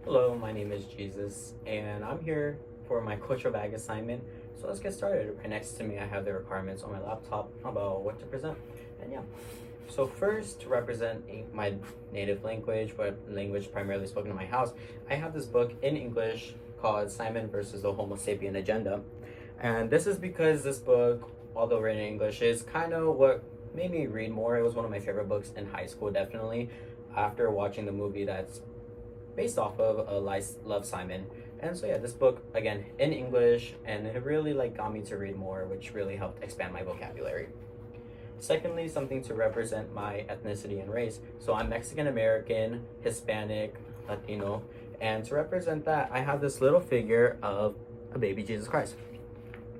Hello, my name is Jesus, and I'm here for my cultural bag assignment. So let's get started. Right next to me, I have the requirements on my laptop about what to present. And yeah, so first, to represent my native language, but language primarily spoken in my house, I have this book in English called Simon versus the Homo Sapien Agenda. And this is because this book, although written in English, is kind of what made me read more. It was one of my favorite books in high school, definitely, after watching the movie that's based off of Love, Simon. And so yeah, this book again in English, and it really got me to read more, which really helped expand my vocabulary. Secondly, something to represent my ethnicity and race. So I'm Mexican American, Hispanic, Latino, and to represent that, I have this little figure of a baby Jesus Christ.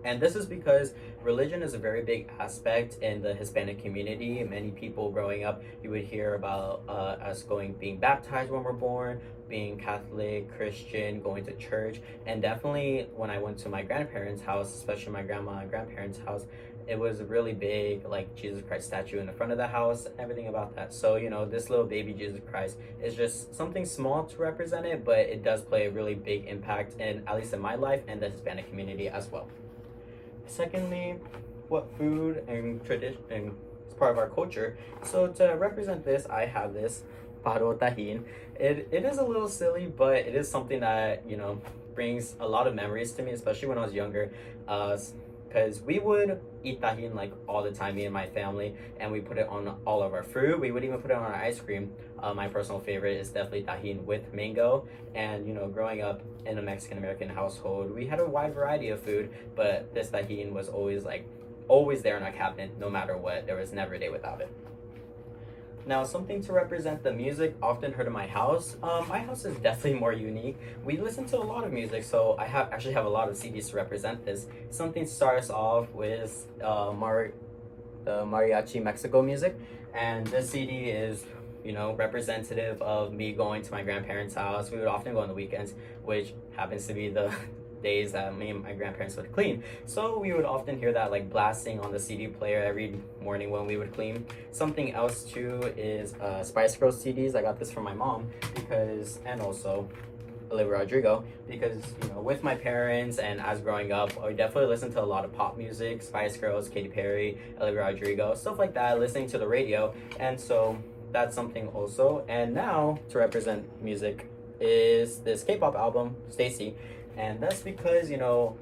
And this is because religion is a very big aspect in the Hispanic community. Many people growing up, you would hear about us being baptized when we're born, being Catholic, Christian, going to church. And definitely when I went to my grandparents' house, especially my grandma and grandparents' house, it was a really big Jesus Christ statue in the front of the house, everything about that. So, this little baby Jesus Christ is just something small to represent it, but it does play a really big impact in, at least in my life, and the Hispanic community as well. Secondly, what food and tradition is part of our culture. So to represent this, I have this paro tahin. It is a little silly, but it is something that brings a lot of memories to me, especially when I was younger. Because we would eat tahin all the time, me and my family, and we put it on all of our fruit. We would even put it on our ice cream. My personal favorite is definitely tahin with mango. And growing up in a Mexican American household, we had a wide variety of food, but this tahin was always there in our cabinet, no matter what. There was never a day without it. Now, something to represent the music often heard in my house. My house is definitely more unique. We listen to a lot of music, so I actually have a lot of CDs to represent this. Something starts off with the Mariachi Mexico music, and this CD is representative of me going to my grandparents' house. We would often go on the weekends, which happens to be the days that me and my grandparents would clean. So we would often hear that blasting on the CD player every morning when we would clean. Something else too is Spice Girls CDs. I got this from my mom and also Olivia Rodrigo, because with my parents and as growing up, I definitely listened to a lot of pop music, Spice Girls, Katy Perry, Olivia Rodrigo, stuff like that, listening to the radio. And so that's something also. And now to represent music is this K-pop album, Stacy. And that's because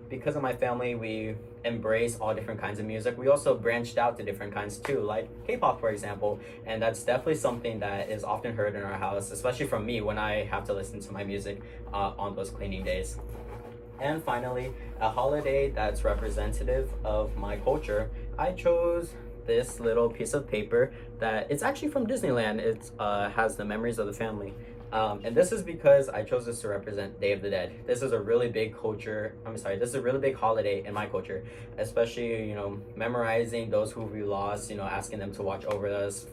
because of my family, we embrace all different kinds of music. We also branched out to different kinds too, like K-pop, for example. And that's definitely something that is often heard in our house, especially from me when I have to listen to my music on those cleaning days. And finally, a holiday that's representative of my culture. I chose this little piece of paper that it's actually from Disneyland. It has the memories of the family. And this is because I chose this to represent Day of the Dead. This is a really big this is a really big holiday in my culture, especially, memorizing those who we lost, asking them to watch over us,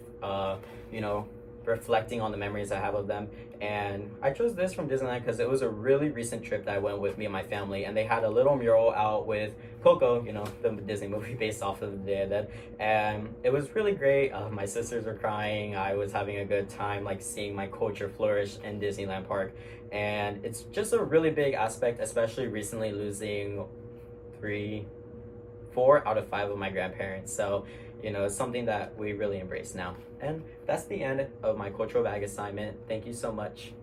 reflecting on the memories I have of them. And I chose this from Disneyland because it was a really recent trip that I went with me and my family, and they had a little mural out with Coco, the Disney movie based off of the Day of the Dead, and it was really great. My sisters were crying. I was having a good time, seeing my culture flourish in Disneyland Park, and it's just a really big aspect, especially recently losing 4 out of 5 of my grandparents. So it's something that we really embrace now. And that's the end of my cultural bag assignment. Thank you so much.